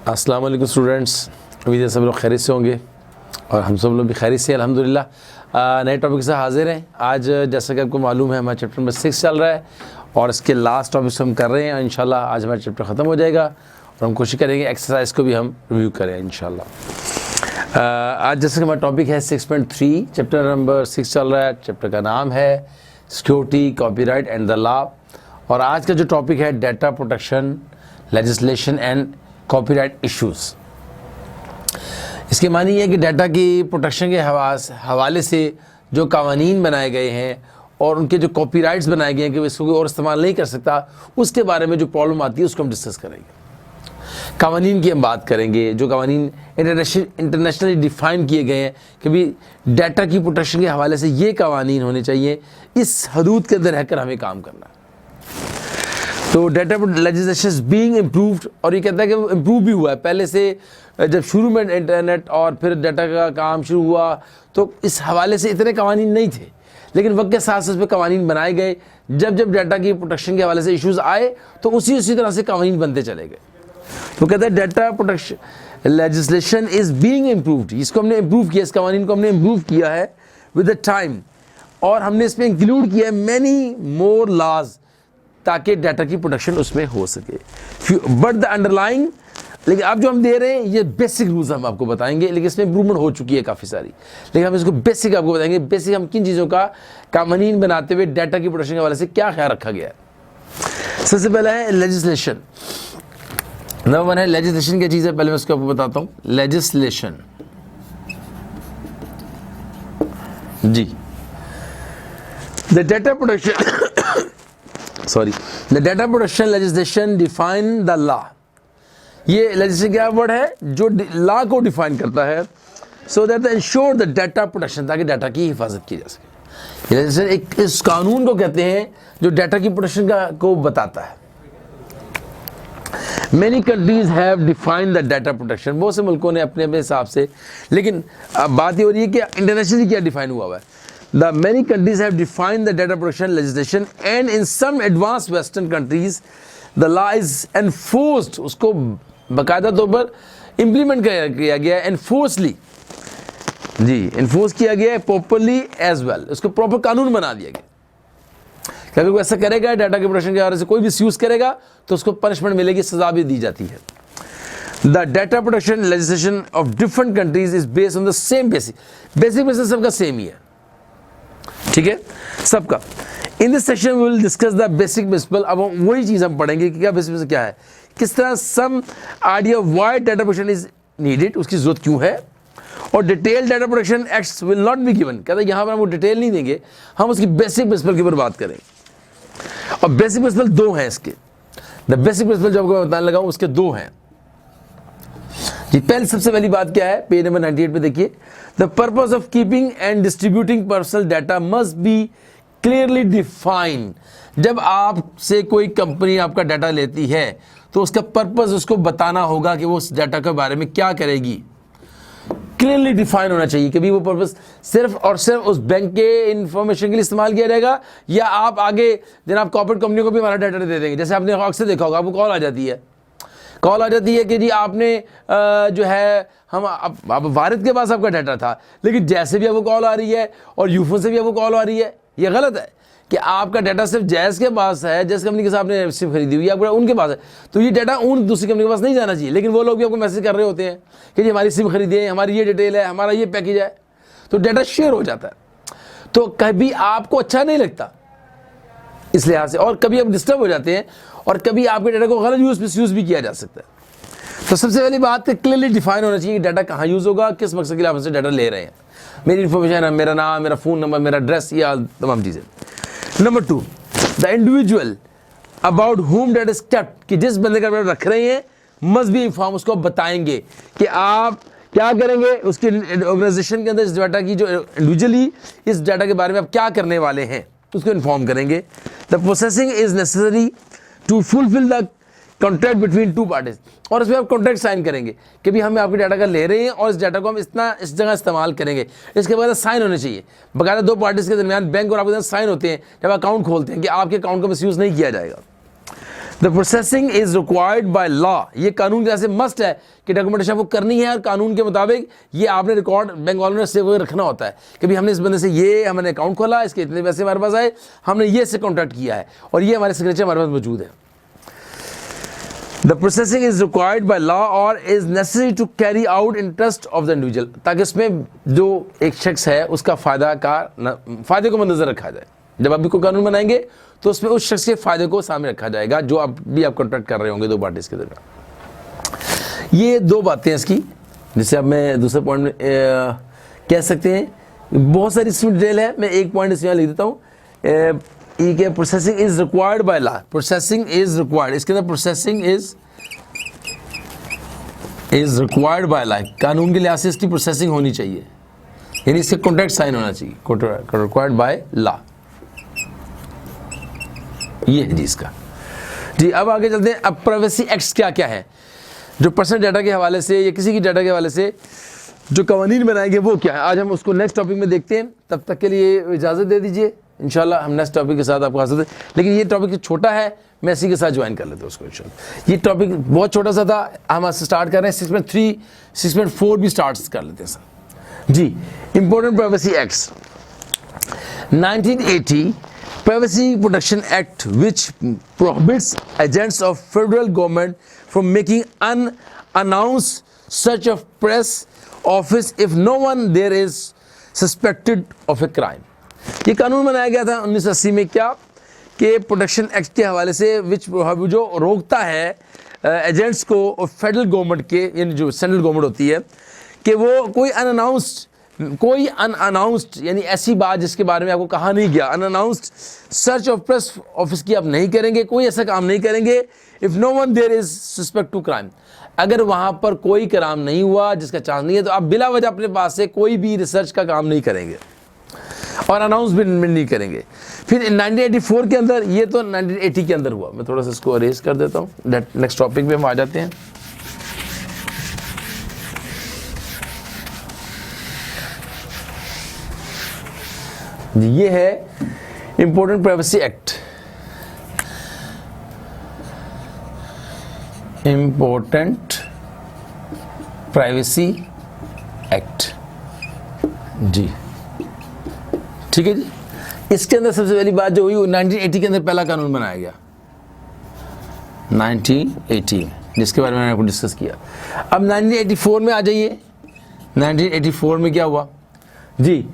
अस्सलाम वालेकुम स्टूडेंट्स, उम्मीद है सब लोग खैरियत से होंगे और हम सब लोग भी खैरियत से अल्हम्दुलिल्लाह। नए टॉपिक से हाजिर हैं। आज जैसा कि आपको मालूम है हमारा चैप्टर नंबर 6 चल रहा है और इसके लास्ट टॉपिक से हम कर रहे हैं। इंशाल्लाह आज हमारा चैप्टर ख़त्म हो जाएगा और हम कोशिश करेंगे एक्सरसाइज को भी हम रिव्यू करें इंशाल्लाह। आज जैसे कि हमारा टॉपिक है 6.3, चैप्टर नंबर 6 चल रहा है। चैप्टर का नाम है security, copyright and the law. और आज का जो टॉपिक है data protection, legislation and copyright issues. इसके मानी है कि डाटा की प्रोटेक्शन के हवाले से जो कानून बनाए गए हैं और उनके जो कॉपीराइट्स बनाए गए हैं कि इसको कोई और इस्तेमाल नहीं कर सकता, उसके बारे में जो प्रॉब्लम आती है उसको हम डिस्कस करेंगे। कानून की हम बात करेंगे, जो कानून इंटरनेशनली डिफ़ाइन किए गए हैं कि भी डाटा की प्रोटेक्शन के हवाले से ये कानून होने चाहिए, इस हदूद के अंदर रहकर हमें काम करना है। तो डाटा लेजिस्लेशन बीइंग इम्प्रूव्ड, और ये कहता है कि वो इम्प्रूव भी हुआ है। पहले से जब शुरू में इंटरनेट और फिर डाटा का काम शुरू हुआ तो इस हवाले से इतने कानून नहीं थे, लेकिन वक्त के साथ साथ पे कानून बनाए गए। जब जब डाटा की प्रोटेक्शन के हवाले से इश्यूज़ आए तो उसी तरह से कानून बनते चले गए। तो कहते हैं data protection legislation is being improved, इसको हमने इम्प्रूव किया, इस कानून को हमने इम्प्रूव किया है विद द टाइम, और हमने इसमें इंक्लूड किया है मैनी मोर लॉज ताकि डाटा की प्रोटेक्शन उसमें हो सके। बट द अंडरलाइंग, लेकिन अब जो हम दे रहे हैं ये बेसिक रूल्स हम आपको बताएंगे, लेकिन इसमें इंप्रूवमेंट हो चुकी है काफ़ी सारी, लेकिन हम इसको बेसिक आपको बताएंगे। बेसिक हम किन चीज़ों का कानून बनाते हुए डाटा की प्रोटेक्शन के हवाले से क्या ख्याल रखा गया है। सबसे पहला है लेजिस्लेशन। नंबर 1 है लेजिस्लेशन। क्या चीज़ है पहले मैं उसको आपको बताता हूँ। लेजिस्लेशन जी, the data protection the data protection legislation define the law. ये लेजिस्लेशन क्या वर्ड है जो लॉ को डिफाइन करता है, so that ensure the data protection, ताकि डाटा की हिफाजत की जा सके। ये लेजिस्लेशन एक इस कानून को कहते हैं जो डाटा की प्रोटेक्शन को बताता है। Many countries have defined the data protection, बहुत से मुल्कों ने अपने अपने हिसाब से, लेकिन अब बात ये हो रही है कि इंटरनेशनली क्या डिफाइन हुआ है। The many countries have defined the data protection legislation, and in some advanced Western countries, the law is enforced. उसको बाकायदा तौर पर इम्प्लीमेंट किया गया है, एनफोर्सली जी, एनफोर्स किया गया है, प्रॉपरली एज वेल, उसको प्रॉपर कानून बना दिया गया। अगर कोई ऐसा करेगा डाटा के प्रोटेक्शन के बारे से, कोई भी मिसयूज करेगा तो उसको पनिशमेंट मिलेगी, सजा भी दी जाती है। The data protection legislation of different countries is based on the same basic basis सबका सेम ही है, ठीक है सबका। In this section we will discuss the basic principle. अब वही चीज़ हम पढ़ेंगे कि क्या बेसिक प्रिंसिपल क्या है, किस तरह some idea why data protection is needed, उसकी जरूरत क्यों है। और detail data protection acts will not be given, कहते हैं यहाँ पर हम वो डिटेल नहीं देंगे, हम उसकी बेसिक प्रिंसिपल के ऊपर बात करेंगे। और बेसिक प्रिंसिपल 2 हैं इसके। द बेसिक प्रिंसिपल जो आपको मैं बताने लगा हूँ उसके 2 हैं जी। पहले सबसे पहली बात क्या है, पेज नंबर 98 पे देखिए। The purpose of keeping and distributing personal data must be clearly defined. जब आपसे कोई कंपनी आपका डाटा लेती है तो उसका पर्पस उसको बताना होगा कि वो उस डाटा के बारे में क्या करेगी, क्लियरली डिफाइन होना चाहिए कि भी वो पर्पस सिर्फ और सिर्फ उस बैंक के इंफॉर्मेशन के लिए इस्तेमाल किया जाएगा, या आप आगे जनाब कॉर्पोरेट कंपनियों को भी हमारा डाटा दे देंगे। जैसे आपने अक्सर देखा होगा, आपको कॉल आ जाती है कि जी आपने जो है हम अब भारत के पास आपका डाटा था, लेकिन जैसे भी आपको कॉल आ रही है और यूफो से भी आपको कॉल आ रही है, ये गलत है कि आपका डाटा सिर्फ जैस के पास है, जैस कंपनी के साथ आपने सिम खरीदी हुई है आपका उनके पास है, तो ये डाटा उन दूसरी कंपनी के पास नहीं जाना चाहिए। लेकिन वो लोग भी आपको मैसेज कर रहे होते हैं कि जी हमारी सिम खरीदिए, हमारी ये डिटेल है, हमारा ये पैकेज है, तो डाटा शेयर हो जाता है। तो कभी आपको अच्छा नहीं लगता इस लिहाज से, और कभी आप डिस्टर्ब हो जाते हैं, और कभी आपके डाटा को गलत मिसयूज भी किया जा सकता है। तो सबसे पहली बात कि क्लियरली डिफाइन होना चाहिए कि डाटा कहाँ यूज़ होगा, किस मकसद के लिए आप हमसे डाटा ले रहे हैं। मेरी इन्फॉर्मेशन है, मेरा नाम, मेरा फ़ोन नंबर, मेरा एड्रेस, या तमाम चीज़ें। Number 2, the individual about home data is kept, कि जिस बंदे का डाटा रख रहे हैं मस्ट बी इन्फॉर्म, उसको बताएंगे कि आप क्या करेंगे उसके ऑर्गेनाइजेशन के अंदर इस डाटा की, जो इंडिविजुअली इस डाटा के बारे में आप क्या करने वाले हैं उसको इन्फॉर्म करेंगे। The processing is necessary to fulfil the contract between 2 parties, और इसमें आप कॉन्ट्रैक्ट साइन करेंगे कि भी हम आपके डाटा का ले रहे हैं और इस डाटा को हम इस जगह इस्तेमाल करेंगे। इसके बाद साइन होने चाहिए बकायदा 2 पार्टीज के दरमियान, बैंक और आपके साइन होते हैं जब अकाउंट खोलते हैं कि आपके अकाउंट का मिसयूज़ नहीं किया जाएगा। The processing is required by law, ये कानून जैसे मस्ट है कि डॉक्यूमेंटेशन आपको करनी है, और कानून के मुताबिक ये आपने रिकॉर्ड बैंक वालों ने सेव रखना होता है कि भाई हमने इस बंदे से ये हमने अकाउंट खोला, इसके इतने पैसे हमारे पास आए, हमने ये से कॉन्ट्रैक्ट किया है और ये हमारे सिग्नेचर हमारे पास मौजूद है। The processing is required by law और is necessary to carry out interest of the individual, ताकि उसमें जो एक शख्स है उसका फायदे को मद्देनजर रखा जाए। जब आप भी कोई कानून बनाएंगे तो उसमें उस शख्स के फायदे को सामने रखा जाएगा जो आप कॉन्ट्रैक्ट कर रहे होंगे दो पार्टीज के दरमियान। ये दो बातें हैं इसकी, जिसे अब मैं दूसरे पॉइंट में कह सकते हैं। बहुत सारी इसमें डिटेल है, मैं एक पॉइंट इसमें लिख देता हूँ। ये processing is required by law, processing is required, इसके अंदर processing is required by law, कानून के लिहाज से इसकी प्रोसेसिंग होनी चाहिए, यानी इसके कॉन्ट्रैक्ट साइन होना चाहिए, रिक्वायर्ड बाय लॉ। ये है जी इसका। जी अब आगे चलते हैं। अब प्राइवेसी एक्ट्स क्या क्या है जो पर्सनल डाटा के हवाले से या किसी की डाटा के हवाले से जो कवानीन बनाएंगे वो क्या है, आज हम उसको नेक्स्ट टॉपिक में देखते हैं। तब तक के लिए इजाज़त दे दीजिए, इंशाल्लाह हम नेक्स्ट टॉपिक के साथ आपको हासिल। लेकिन ये टॉपिक छोटा है, मैं इसी के साथ ज्वाइन कर लेता हूँ उसको इंशाल्लाह। ये टॉपिक बहुत छोटा सा था, हम आज स्टार्ट कर रहे हैं 6.3 6.4 भी स्टार्ट कर लेते हैं सर। जी important privacy acts 1980 Privacy Protection Act, which prohibits agents of federal government from making unannounced search of press office if no one there is suspected of a crime। ये कानून बनाया गया था 1980 में, क्या कि प्रोटेक्शन एक्ट के हवाले से विच जो रोकता है एजेंट्स को और फेडरल गवर्नमेंट के, यानी जो सेंट्रल गवर्नमेंट होती है, कि वो कोई अनअनाउंस्ड यानी ऐसी बात जिसके बारे में आपको कहा नहीं गया, unannounced search of press office की आप नहीं करेंगे, कोई ऐसा काम नहीं करेंगे। If no one there is suspect to crime, अगर वहाँ पर कोई क्राइम नहीं हुआ जिसका चांस नहीं है, तो आप बिला वजह अपने पास से कोई भी रिसर्च का काम नहीं करेंगे और अनाउंसमेंट नहीं करेंगे। फिर 1984 के अंदर, ये तो 1980 के अंदर हुआ, मैं थोड़ा सा इसको अरेज कर देता हूँ, नेक्स्ट टॉपिक पे हम आ जाते हैं। ये है important privacy act, important privacy act जी, ठीक है जी। इसके अंदर सबसे पहली बात जो हुई वो 1980 के अंदर पहला कानून बनाया गया, 1980, जिसके बारे में मैंने आपको डिस्कस किया। अब 1984 में आ जाइए। 1984 में क्या हुआ जी,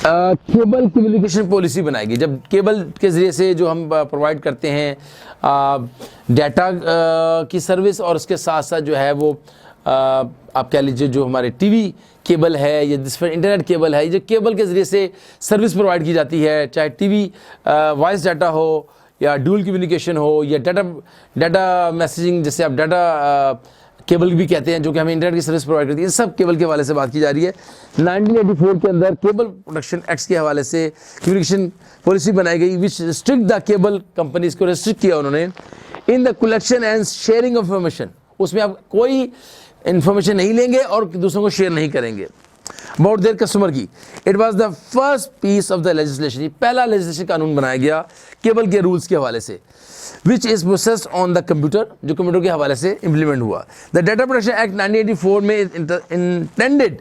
केबल कम्युनिकेशन पॉलिसी बनाएगी। जब केबल के ज़रिए से जो हम प्रोवाइड करते हैं डाटा की सर्विस, और उसके साथ साथ जो है वो आप कह लीजिए जो हमारे टीवी केबल है या जिस पर इंटरनेट केबल है, ये जो केबल के ज़रिए से सर्विस प्रोवाइड की जाती है, चाहे टीवी वॉइस डाटा हो या ड्यूल कम्युनिकेशन हो या डाटा मैसेजिंग, जैसे आप डाटा केबल भी कहते हैं, जो कि हमें इंटरनेट की सर्विस प्रोवाइड करती है, सब केबल के हवाले से बात की जा रही है। 1984 के अंदर केबल प्रोटेक्शन एक्ट्स के हवाले से कम्युनिकेशन पॉलिसी बनाई गई, विच रिस्ट्रिक्ट द केबल कंपनीज को रिस्ट्रिक्ट किया उन्होंने in the collection and sharing of information. उसमें आप कोई इंफॉर्मेशन नहीं लेंगे और दूसरों को शेयर नहीं करेंगे अबाउट देयर कस्टमर की। It was the first piece of the legislation, ये पहला लेजिस्लेशन कानून बनाया गया केबल के रूल्स के हवाले से, which is processed on the computer, जो कंप्यूटर के हवाले से इम्प्लीमेंट हुआ। द डाटा प्रोटेक्शन एक्ट 1984 में इंटेंडेड,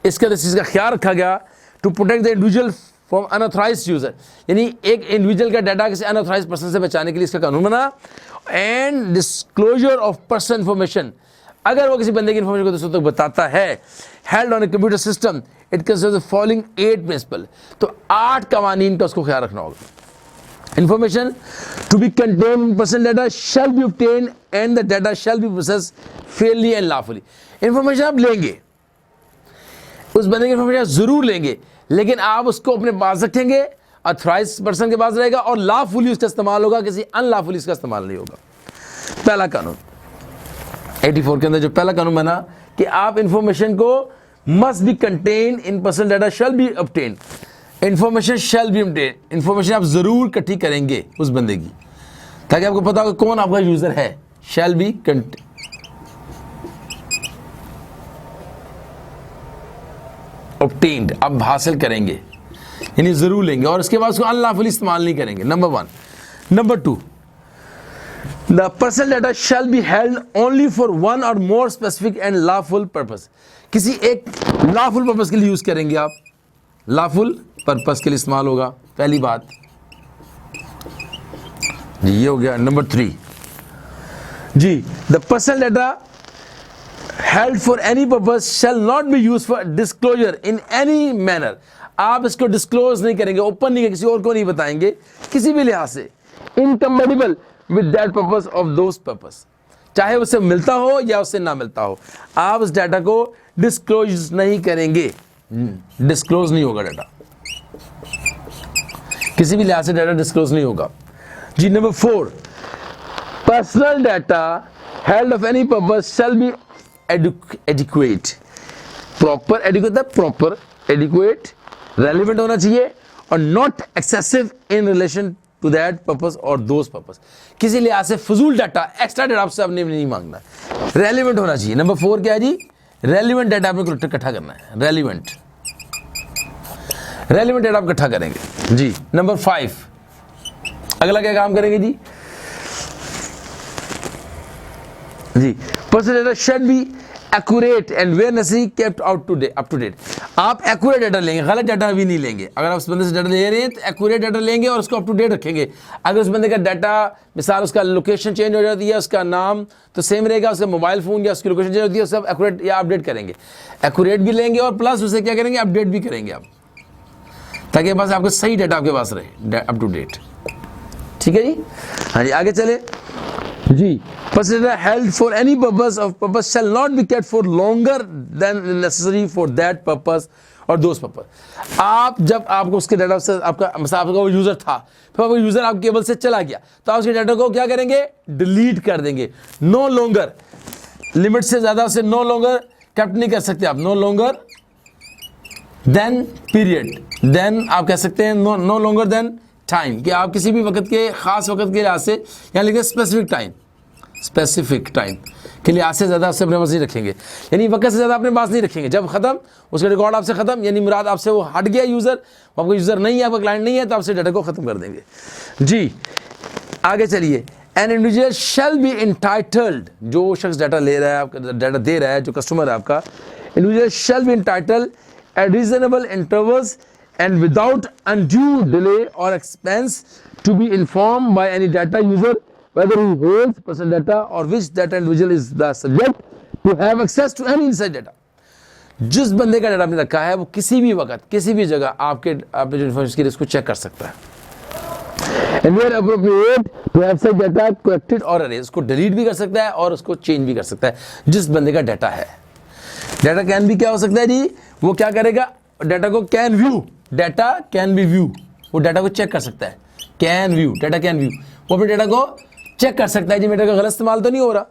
इसका चीज़ का ख्याल रखा गया to protect the individual from unauthorised user, यानी एक इंडिविजुअल का डाटा किसी अनऑथराइज्ड पर्सन से बचाने के लिए इसका कानून बना। And disclosure of personal information, अगर वो किसी बंदे की इंफॉर्मेशन को दूसरों तक बताता है, held on a computer system, it considers the following 8 principle, तो 8 कवानीन का उसको ख्याल रखना होगा। Information to be contained in personal data shall be obtained and the data shall be processed fairly and lawfully। Information आप लेंगे, उस बंदे की इंफॉर्मेशन जरूर लेंगे, लेकिन आप उसको अपने पास रखेंगे, अथॉराइज्ड पर्सन के पास रहेगा और लॉफुली उसका इस्तेमाल होगा, किसी अनलॉफुली इसका इस्तेमाल नहीं होगा। पहला कानून 84 के अंदर जो पहला कानून बना कि आप इंफॉर्मेशन को must be contain in personal data shall be obtain, information shall be obtain, information आप जरूर इकट्ठी करेंगे उस बंदे की, ताकि आपको पता हो कौन आपका यूजर है। शैल बी ऑब्टेन्ड, आप हासिल करेंगे, यानी जरूर लेंगे और उसके बाद उसको अनलॉफुली इस्तेमाल नहीं करेंगे। Number 1। Number 2, The personal data shall be held only for one or more specific and lawful purpose. किसी एक lawful purpose के लिए यूज करेंगे आप, lawful purpose के लिए इस्तेमाल होगा, पहली बात जी। ये हो गया नंबर 3 जी। The personal data held for any purpose shall not be used for disclosure in any manner. आप इसको डिस्क्लोज नहीं करेंगे, ओपन नहीं, किसी और को नहीं बताएंगे किसी भी लिहाज से, incompatible with that purpose of those purpose, चाहे उससे मिलता हो या उससे ना मिलता हो, आप उस डाटा को डिस्क्लोज नहीं करेंगे। डिस्क्लोज नहीं होगा डाटा, किसी भी लिहाज से डाटा डिस्क्लोज नहीं होगा जी। Number 4, personal data held of any purpose shall be adequate, proper, adequate proper, adequate, relevant होना चाहिए और not excessive in relation to that purpose और दोस पर्पस। किसी लिहाज से फजूल डाटा, एक्स्ट्रा डाटा आपसे आपने नहीं मांगना, रेलिवेंट होना चाहिए। नंबर 4 क्या है जी? रेलिवेंट डाटा आपने इकट्ठा करना है, रेलिवेंट डाटा आप इकट्ठा करेंगे जी। नंबर 5, अगला क्या काम करेंगे जी? जी, personal data should be accurate and where necessary kept up to date. आप एक्यूरेट डाटा लेंगे, गलत डाटा भी नहीं लेंगे। अगर आप उस बंदे से डाटा ले रहे हैं तो एक्यूरेट डाटा लेंगे और उसको अप टू डेट रखेंगे। अगर उस बंदे का डाटा, मिसाल उसका लोकेशन चेंज हो जाती है, उसका नाम तो सेम रहेगा, उसका मोबाइल फोन या उसकी लोकेशन चेंज होती है, सब एक्यूरेट या अपडेट करेंगे। एक्यूरेट भी लेंगे और प्लस उसे क्या करेंगे, अपडेट भी करेंगे आप, ताकि बस आपका सही डाटा आपके पास रहे, अप टू डेट। ठीक है जी, हाँ जी, आगे चले जी। Personal data held for any purpose shall not be kept for longer than necessary for that purpose और those purpose। आप जब आपको उसके डाटा से आपका वो यूजर था, फिर आपका यूजर आप केबल से चला गया, तो आप उसके डाटा को क्या करेंगे, डिलीट कर देंगे। नो लॉन्गर, लिमिट से ज्यादा उसे नो लॉन्गर कैप्ट नहीं कर सकते आप, no longer than period, then आप कह सकते हैं नो लॉन्गर देन टाइम, कि आप किसी भी वक्त के खास वक्त के लिहाज से, यहाँ लिखते हैं स्पेसिफिक टाइम के लिए आज से ज़्यादा आपसे अपने पास नहीं रखेंगे, यानी वक्त से ज़्यादा अपने पास नहीं रखेंगे। जब ख़त्म, उसका रिकॉर्ड आपसे ख़त्म, यानी मुराद आपसे वो हट गया यूज़र, वो आपका यूज़र नहीं है, आपका क्लाइंट नहीं है, तो आपसे डाटा को ख़त्म कर देंगे जी। आगे चलिए। An individual shall be entitled, जो शख्स डाटा ले रहा है, आपका डाटा दे रहा है, जो कस्टमर है आपका, individual shall be entitled eight reasonable intervals and without undue delay or expense to be informed by any data user whether he holds personal data or which data individual is the subject to have access to any inside data। जिस बंदे का data आपने रखा है वो किसी भी वक्त, किसी भी जगह आपने जो इन्फॉर्मेशन की इसको चेक कर सकता है। And where appropriate to have such data corrected or erased, उसको डिलीट भी कर सकता है और उसको चेंज भी कर सकता है, जिस बंदे का डाटा है। डाटा कैन भी क्या हो सकता है जी, वो क्या करेगा, डाटा को can view, data can be view, वो डाटा को चेक कर सकता है, can view, data can view, वो अपने डाटा को चेक कर सकता है जी मेरे का गलत इस्तेमाल तो नहीं हो रहा।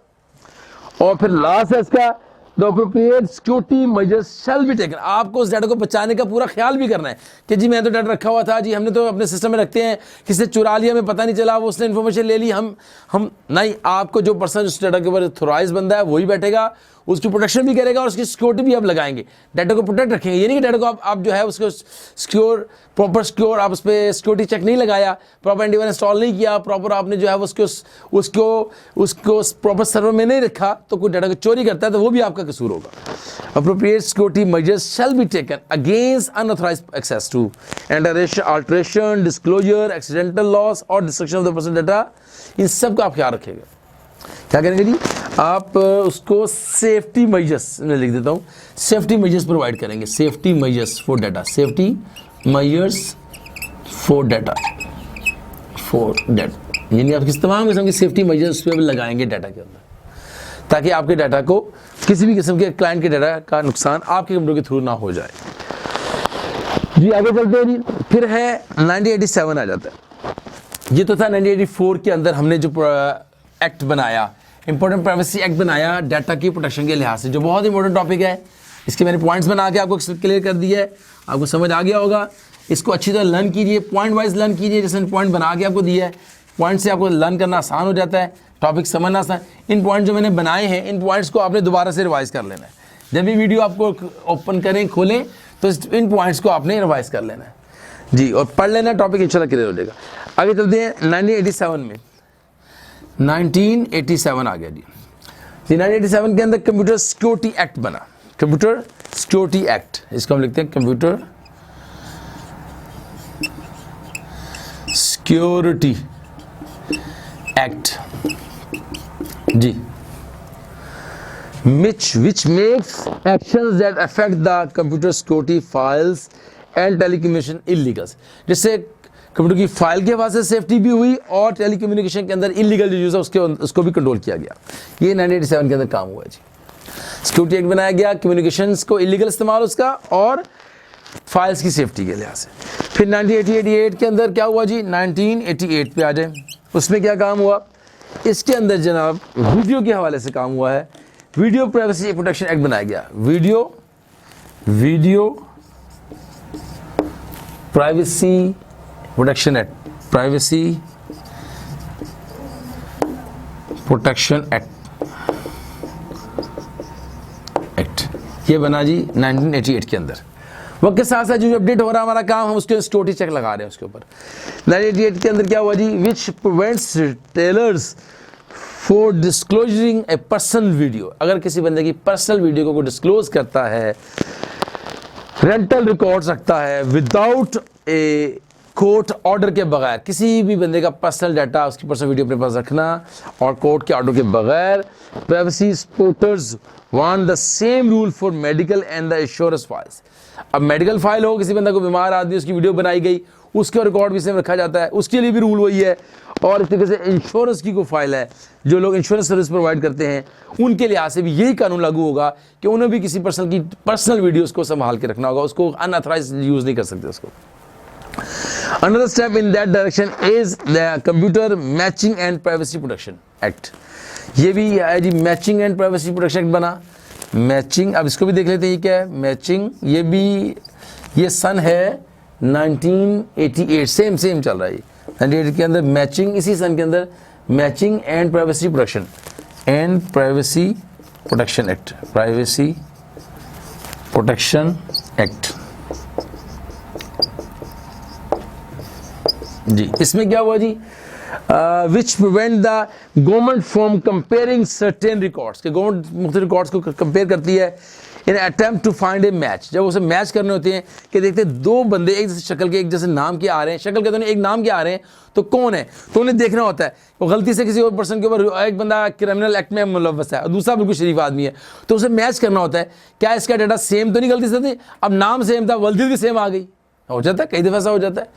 और फिर लास्ट है इसका, the appropriate security measures shall be taken. आपको उस डाटा को बचाने का पूरा ख्याल भी करना है कि जी मैं तो डाटा रखा हुआ था जी, हमने तो अपने सिस्टम में रखते हैं, किसी से चुरा लिया, हमें पता नहीं चला, वो उसने इन्फॉर्मेशन ले ली, हम नहीं, आपको जो पर्सन उस डाटा के ऊपर थोराइज बंदा है वही बैठेगा, उसकी प्रोटेक्शन भी करेगा और उसकी सिक्योरिटी भी आप लगाएंगे, डाटा को प्रोटेक्ट रखेंगे। ये नहीं कि डाटा को आप जो है उसको सिक्योर, प्रॉपर सिक्योर, आप उस पर सिक्योरिटी चेक नहीं लगाया, प्रॉपर एंटीवायरस इंस्टॉल नहीं किया, प्रॉपर आपने जो है उसको प्रॉपर सर्वर में नहीं रखा, तो कोई डाटा को चोरी करता है तो वो भी आपका कसूर होगा। Appropriate security measures shall be taken against unauthorised access to and alteration, disclosure, accidental loss और destruction of the personal data. इन सब का आप ख्याल रखिएगा। क्या करेंगे जी, आप उसको सेफ्टी मेजर्स में लिख देता हूँ, सेफ्टी मेजर्स प्रोवाइड करेंगे, safety measures for data, safety measures for data, यानी आप किस तमाम किस्म के सेफ्टी मेजर्स पे लगाएंगे डाटा के अंदर, ताकि आपके डाटा को किसी भी किस्म के क्लाइंट के डाटा का नुकसान आपके कंप्यूटर के थ्रू ना हो जाए जी। आगे चलते हैं जी, फिर है 1987 आ जाता है। ये तो था 1984 के अंदर हमने जो एक्ट बनाया, इंपॉर्टेंट प्राइवेसी एक्ट बनाया डाटा की प्रोटेक्शन के लिहाज से, जो बहुत इंपॉर्टेंट टॉपिक है। इसके मैंने पॉइंट्स बना के आपको क्लियर कर दिया है, आपको समझ आ गया होगा। इसको अच्छी तरह लर्न कीजिए, पॉइंट वाइज लर्न कीजिए, जैसे पॉइंट बना के आपको दिया है, पॉइंट से आपको लर्न करना आसान हो जाता है, टॉपिक समझना आसान। इन पॉइंट जो मैंने बनाए हैं, इन पॉइंट्स को आपने दोबारा से रिवाइज कर लेना है। जब भी वीडियो आपको ओपन करें, खोलें, तो इन पॉइंट्स को आपने रिवाइज कर लेना है जी, और पढ़ लेना, टॉपिक इंशाल्लाह क्लियर हो जाएगा। आगे चलते हैं 1987 में। 1987 आ गया जी। 1987 के अंदर कंप्यूटर सिक्योरिटी एक्ट बना, कंप्यूटर सिक्योरिटी एक्ट, इसको हम लिखते हैं कंप्यूटर सिक्योरिटी एक्ट जी, which makes actions that affect the computer security files and telecommunication illegal। जिससे कंप्यूटर की फाइल के हवाले से सेफ्टी भी हुई और टेलीकम्युनिकेशन के अंदर इलीगल जो यूज है उसको भी कंट्रोल किया गया। ये 1987 के अंदर काम हुआ है जी। सिक्योरिटी एक्ट बनाया गया, कम्युनिकेशंस को इलीगल इस्तेमाल उसका और फाइल्स की सेफ्टी के लिहाज से। फिर 1988 के अंदर क्या हुआ जी, 1988 पे आ जाए, उसमें क्या काम हुआ, इसके अंदर जनाब वीडियो के हवाले से काम हुआ है। वीडियो प्राइवेसी प्रोटेक्शन एक्ट बनाया गया, video privacy protection act, privacy protection act ये बना जी 1988 के अंदर। वक्त के साथ साथ जो अपडेट हो रहा है हमारा काम, हम उसके सिक्योरिटी चेक लगा रहे हैं उसके ऊपर। 1988 के अंदर क्या हुआ जी, which prevents retailers for disclosuring a personal video. अगर किसी बंदे की पर्सनल वीडियो को कोई डिस्क्लोज करता है, रेंटल रिकॉर्ड्स रखता है विदाउट ए कोर्ट ऑर्डर के बगैर, किसी भी बंदे का पर्सनल डाटा, उसकी पर्सनल वीडियो अपने पास रखना और कोर्ट के ऑर्डर के बगैर, privacy supporters want the same rule for medical and the insurance files. अब मेडिकल फाइल हो, किसी बंदा को बीमार आदमी, उसकी वीडियो बनाई गई, उसका रिकॉर्ड भी सेम रखा जाता है, उसके लिए भी रूल वही है। और इस तरीके से इंश्योरेंस की कोई फाइल है, जो लोग इंश्योरेंस सर्विस प्रोवाइड करते हैं, उनके लिहाज से भी यही कानून लागू होगा कि उन्हें भी किसी पर्सनल वीडियोस को संभाल के रखना होगा, उसको अनऑथराइज यूज नहीं कर सकते उसको। Another step in that direction is the Computer Matching and Privacy Protection Act। ये भी है जी, matching and privacy protection act बना। मैचिंग, अब इसको भी देख लेते हैं ये क्या है, मैचिंग, ये भी ये सन है 1988, सेम चल रहा है ये 1988 के अंदर मैचिंग, इसी सन के अंदर matching and privacy protection act, privacy protection act जी। इसमें क्या हुआ जी, which prevent the government from comparing certain records, के गवर्नमेंट मुख्तलिफ रिकॉर्ड्स को कंपेयर करती है in attempt to find a match. जब उसे मैच करने होते हैं कि देखते हैं दो बंदे एक जैसे शक्ल के, एक जैसे नाम के आ रहे हैं, शक्ल के दोनों एक नाम के आ रहे हैं, तो कौन है, तो उन्हें देखना होता है। वो गलती से किसी और पर्सन के ऊपर, एक बंदा क्रिमिनल एक्ट में मुलव्वस है और दूसरा बिल्कुल शरीफ आदमी है, तो उसे मैच करना होता है, क्या इसका डाटा सेम तो नहीं गलती से थी, अब नाम सेम था, वर्दी भी सेम आ गई, हो जाता है, कई दफ़ा ऐसा हो जाता है,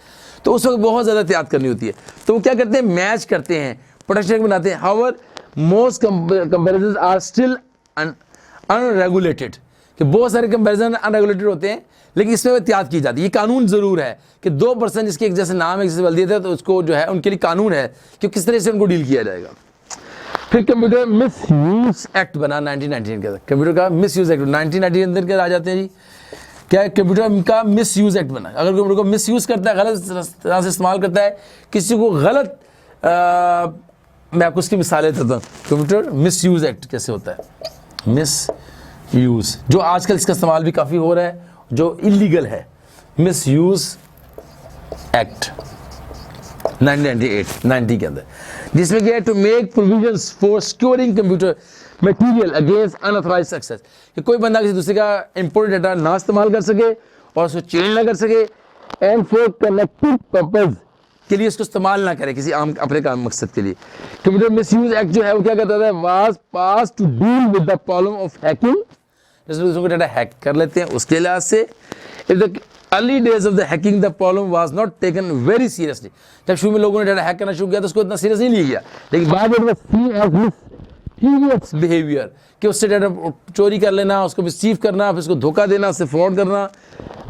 तो उस वक्त बहुत ज़्यादा एहतियात करनी होती है। तो वो क्या करते हैं, मैच करते हैं, प्रोटेक्शन बनाते हैं। However most comparisons are still unregulated, कि बहुत सारे कंपैरिजन अनरेगुलेटेड होते हैं, लेकिन इसमें एहतियात की जाती है। ये कानून ज़रूर है कि दो पर्सन जिसके एक जैसे नाम है, जैसे वल्दियत है, तो उसको जो है उनके लिए कानून है कि किस तरह से उनको डील किया जाएगा। फिर कंप्यूटर मिस यूज एक्ट बना 1999 के अंदर, कंप्यूटर का मिस यूज एक्ट 1990 के अंदर क्या आ जाते हैं जी, क्या है, कंप्यूटर का मिस यूज एक्ट बना। अगर कंप्यूटर को मिस यूज करता है, गलत तरह से इस्तेमाल करता है, किसी को गलत, मैं आपको उसकी मिसालें देता हूँ। कंप्यूटर मिस यूज एक्ट कैसे होता है, मिस यूज, जो आजकल इसका इस्तेमाल भी काफ़ी हो रहा है, जो इलीगल है, मिस यूज एक्ट 1990 के अंदर, जिसमें क्या है, to make provisions for securing computer material against unauthorised access, कि कोई बंदा किसी दूसरे का इंपोर्टेड डाटा ना इस्तेमाल कर सके और उसको चेंज ना कर सके, एंड फॉर कलेक्टिव पर्पज के लिए उसको इस्तेमाल ना करे किसी आम अपने काम मकसद के लिए। कंप्यूटर मिसयूज एक्ट जो है वो क्या कहता है, was pass to deal with the problem of hacking, जैसे दूसरों को डाटा हैक कर लेते हैं उसके लिहाज से। If the early days of the hacking the problem was not taken very seriously, जब शुरू में लोगों ने डाटा हैक करना शुरू किया तो उसको इतना सीरियस नहीं लिया गया, लेकिन बाद में बिहेवियर कि उससे डाटा चोरी कर लेना, उसको मिसचीफ करना, फिर उसको धोखा देना, उससे फ्रॉड करना,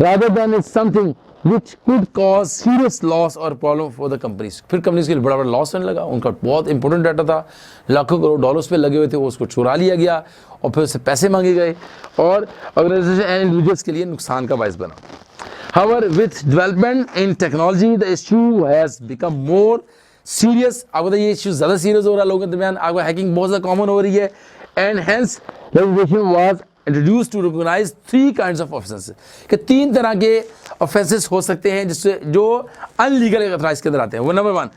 rather than it's something which could cause serious loss or problem for the companies। फिर कंपनीज के लिए बड़ा बड़ा लॉस होने लगा, उनका बहुत इंपॉर्टेंट डाटा था, लाखों करोड़ डॉलर्स पे लगे हुए थे, वो उसको चुरा लिया गया और फिर उससे पैसे मांगे गए और ऑर्गेनाइजेशन एंड इंडिविजुअल्स के लिए नुकसान का बायस बना। However, with development in technology, the issue has become more serious। आपको ये इशू ज़्यादा सीरियस हो रहा है लोगों के दरमियान, आपको हैकिंग बहुत ज़्यादा कॉमन हो रही है, and hence legislation was introduced to recognize 3 kinds of offenses, कि 3 तरह के offenses हो सकते हैं जिससे जो अनलीगल एथराइज के अंदर आते हैं। वो number 1,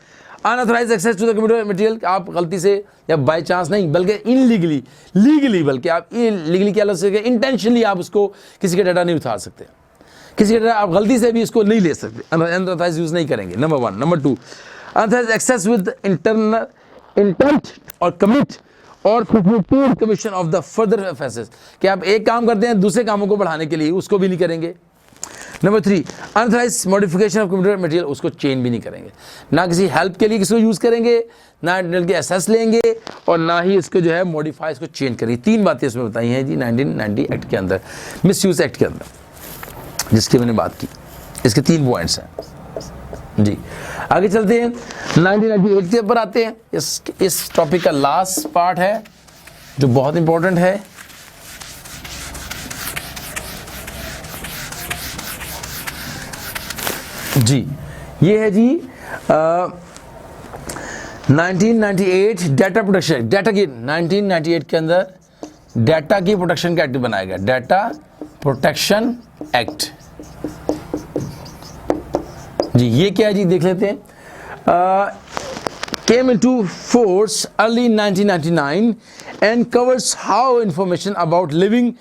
unauthorise access to the computer material, आप गलती से या बाय चांस नहीं बल्कि इनलीगली, लीगली बल्कि आप लीगली क्या लग सकते, इंटेंशनली आप उसको किसी का डाटा नहीं उठा सकते, किसी का डाटा आप गलती से भी इसको नहीं ले सकते, अनऑथराइज यूज नहीं करेंगे, number 1। Number 2, unauthorise access with internal intent और कमिट और facilitate commission of the further offences, कि आप एक काम करते हैं दूसरे कामों को बढ़ाने के लिए, उसको भी नहीं करेंगे। Number 3, unauthorise modification of computer material, उसको चेंज भी नहीं करेंगे, ना किसी हेल्प के लिए किसको यूज करेंगे, ना इंटरनल के एसेस लेंगे और ना ही इसको जो है मॉडिफाई, इसको चेंज करेंगे। 3 बातें इसमें बताई हैं जी 1990 एक्ट के अंदर, मिस यूज एक्ट के अंदर, जिसकी मैंने बात की। इसके 3 पॉइंट्स हैं जी। आगे चलते हैं 1998 के ऊपर आते हैं। इस टॉपिक का लास्ट पार्ट है जो बहुत इंपॉर्टेंट है। जी ये है जी 1998 डाटा प्रोटेक्शन, डाटा की 1998 के अंदर डाटा की प्रोटेक्शन का एक्ट बनाया गया, डाटा प्रोटेक्शन एक्ट। जी ये क्या है जी, देख लेते हैं। came into force early 1999 and covers how information about living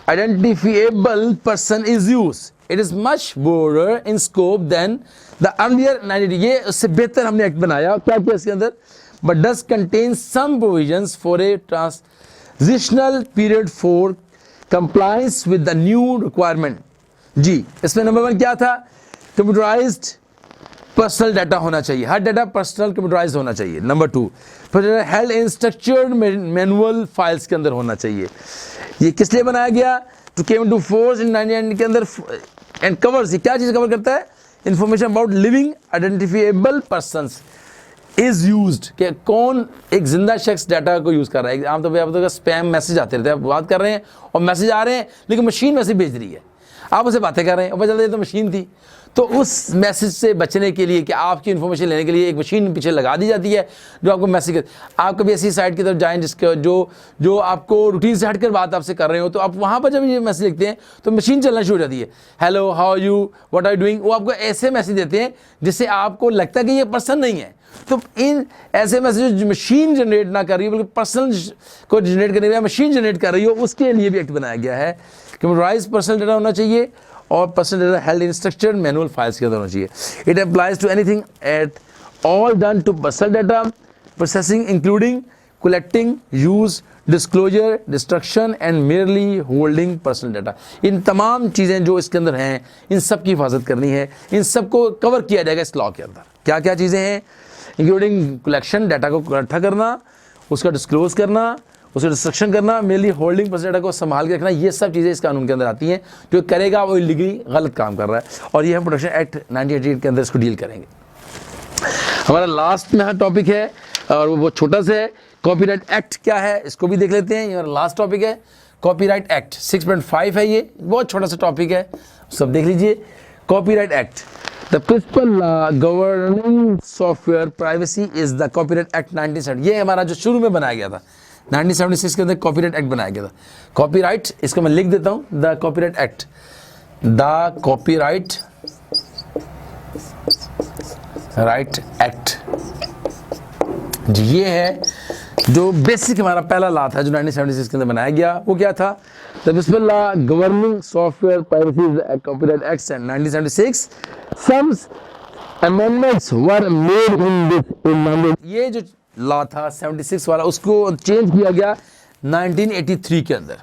identifiable person is used. It is much broader in scope than the earlier 90. ये उससे बेहतर हमने एक्ट बनाया। क्या किया इसके अंदर? But does contain some provisions for a transitional period for compliance with the new requirement. जी इसमें नंबर 1 क्या था? कंप्यूटराइज्ड पर्सनल डाटा होना चाहिए, हर डाटा पर्सनल कंप्यूटराइज होना चाहिए। Number 2, held in structured manual files के अंदर होना चाहिए। ये किस लिए बनाया गया? To came into force in 1999 के अंदर एंड कवर्स, ये क्या चीज़ कवर करता है? Information about living identifiable persons is used, कि कौन एक जिंदा शख्स डाटा को यूज़ कर रहा है। आमतौर पर आप तो स्पैम मैसेज आते रहते हैं, आप बात कर रहे हैं और मैसेज आ रहे हैं लेकिन मशीन मैसेज भेज रही है, आप उसे बातें कर रहे हैं और पता चलता है तो मशीन थी। तो उस मैसेज से बचने के लिए कि आपकी इन्फॉर्मेशन लेने के लिए एक मशीन पीछे लगा दी जाती है जो आपको मैसेज कर, आप कभी ऐसी साइट की तरफ जाएं जिसके जो आपको रूटीन से हटकर बात आपसे कर रहे हो, तो आप वहाँ पर जब ये मैसेज लिखते हैं तो मशीन चलना शुरू हो जाती है, hello how are you what are you doing. वो आपको ऐसे मैसेज देते हैं जिससे आपको लगता है कि ये पर्सन नहीं है। तो इन ऐसे मैसेज जो मशीन जनरेट ना कर रही हो बल्कि पर्सन को जनरेट करने के लिए मशीन जनरेट कर रही हो, उसके लिए भी एक्ट बनाया गया है। कंप्यूटराइज्ड पर्सनल डाटा होना चाहिए और personal data held in structured manual files के अंदर होना चाहिए। It applies to anything at all done to personal data processing including collecting, use, disclosure, destruction and merely holding personal data. इन तमाम चीज़ें जो इसके अंदर हैं, इन सब की हिफाजत करनी है, इन सब को कवर किया जाएगा इस लॉ के अंदर। क्या क्या चीज़ें हैं? इंक्लूडिंग कलेक्शन, डाटा को इकट्ठा करना, उसका डिस्क्लोज करना, उसको डिस्ट्रक्शन करना, मेनली होल्डिंग पर्सनल डाटा को संभाल के रखना, ये सब चीज़ें इस कानून के अंदर आती हैं। जो करेगा वो इलीगली गलत काम कर रहा है, और ये हम प्रोटेक्शन एक्ट 1988 के अंदर इसको डील करेंगे। हमारा लास्ट में टॉपिक है और वो छोटा सा है, कॉपीराइट एक्ट क्या है इसको भी देख लेते हैं। ये हमारा लास्ट टॉपिक है कॉपीराइट एक्ट, 6.5 है, ये बहुत छोटा सा टॉपिक है, सब देख लीजिए। Copyright act, the principle law governing software privacy is the copyright act 1970। ये हमारा जो शुरू में बनाया गया था 1976 के अंदर कॉपीराइट एक्ट बनाया गया था। कॉपीराइट, इसको मैं लिख देता हूं, the copyright act, the copyright right act जी, ये है जो बेसिक हमारा पहला लॉ था जो 1976 के अंदर बनाया गया। वो क्या था? The principle law governing software privacy copyright act 1976, sums amendments were made in this. ये जो लॉ था 76 वाला, उसको चेंज किया गया 1983 के अंदर।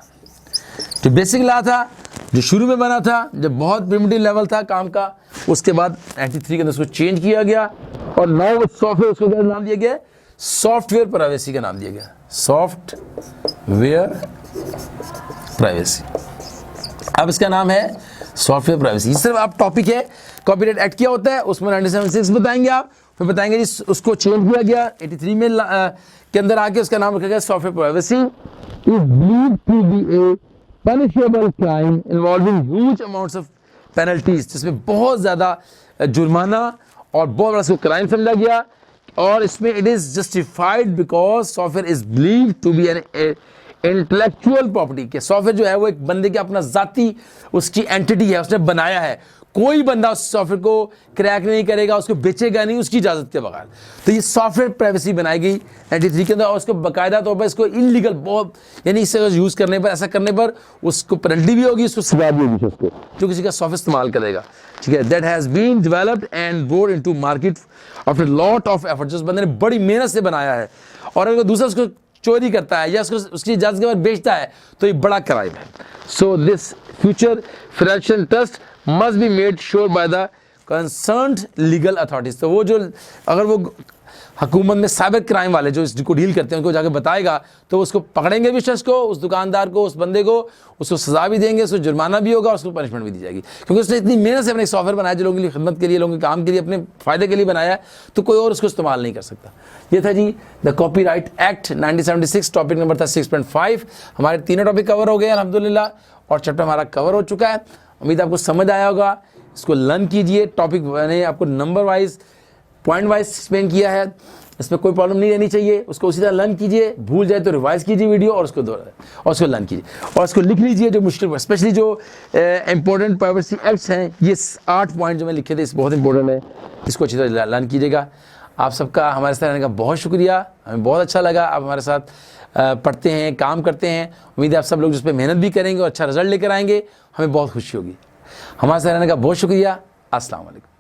जो बेसिक लॉ था जो शुरू में बना था, जब बहुत प्रिमिटिव लेवल था काम का, उसके बाद 93 के अंदर उसको चेंज किया गया और नाउ सॉफ्टवेयर, उसको क्या नाम दिया गया? सॉफ्टवेयर प्राइवेसी का नाम दिया गया, सॉफ्टवेयर प्राइवेसी। अब इसका नाम है सॉफ्टवेयर प्राइवेसी। सिर्फ आप टॉपिक है कॉपीराइट एक्ट क्या होता है, उसमें 1976 बताएंगे आप, फिर बताएंगे जी उसको चेंज किया गया 83 में के अंदर आके उसका नाम रखा गया software privacy. Is believed to be a punishable crime involving huge amounts of penalties, जिसमें बहुत ज़्यादा जुर्माना और बहुत बड़ा क्राइम समझा गया। और इसमें it is justified because software is believed to be an intellectual property, के सॉफ्टवेयर जो है वो एक बंदे के अपना जाती उसकी एंटिटी है, उसने बनाया है, कोई बंदा उस सॉफ्टवेयर को क्रैक नहीं करेगा, उसको बेचेगा नहीं उसकी इजाज़त के बगैर। तो ये सॉफ्टवेयर प्राइवेसी बनाई गई 93 के अंदर, और उसको बाकायदा तौर पर इसको इलीगल बहुत, यानी इससे यूज़ करने पर, ऐसा करने पर उसको पेनल्टी भी होगी, उसको सजा भी होगी उसको, जो किसी का सॉफ्टवेयर इस्तेमाल करेगा। ठीक है, that has been developed and brought into market after lot of effort. जिस बंदे ने बड़ी मेहनत से बनाया है, और अगर दूसरा उसको चोरी करता है या उसको उसकी इजाज़त के बाद बेचता है तो ये बड़ा क्राइम है। So this future financial trust must be made sure by the concerned legal authorities. तो वो जो, अगर वो हुकूमत में साइबर क्राइम वाले जो इसको डील करते हैं उनको जाके बताएगा तो उसको पकड़ेंगे भी शख्स को, उस दुकानदार को, उस बंदे को, उसको सजा भी देंगे, उसको जुर्माना भी होगा, उसको पनिशमेंट भी दी जाएगी, क्योंकि उसने इतनी मेहनत से अपने सॉफ्टवेयर बनाया जो लोगों के लिए खिदमत के लिए, लोगों के काम के लिए, अपने फ़ायदे के लिए बनाया है, तो कोई और उसको इस्तेमाल नहीं कर सकता। ये था जी the copyright act 1976, topic number था 6.5। हमारे तीनों टॉपिक कवर हो गए अल्हम्दुलिल्लाह, और चैप्टर हमारा कवर हो चुका है। उम्मीद आपको समझ आया होगा। इसको लर्न कीजिए। टॉपिक मैंने आपको number wise, point wise explain किया है, इसमें कोई प्रॉब्लम नहीं रहनी चाहिए। उसको उसी तरह लर्न कीजिए, भूल जाए तो रिवाइज कीजिए वीडियो, और उसको लर्न कीजिए, और उसको लिख लीजिए जो मुश्किल, स्पेशली जो इंपॉर्टेंट प्राइवेसी एक्ट्स हैं, ये 8 पॉइंट जो मैं लिखे थे, इस बहुत इंपॉर्टेंट है, इसको अच्छी तरह लर्न कीजिएगा। आप सबका हमारे साथ रहने का बहुत शुक्रिया, हमें बहुत अच्छा लगा आप हमारे साथ पढ़ते हैं, काम करते हैं। उम्मीद है आप सब लोग जिस पर मेहनत भी करेंगे और अच्छा रिजल्ट लेकर आएंगे, हमें बहुत खुशी होगी। हमारे साथ रहने का बहुत शुक्रिया। अस्सलाम वालेकुम।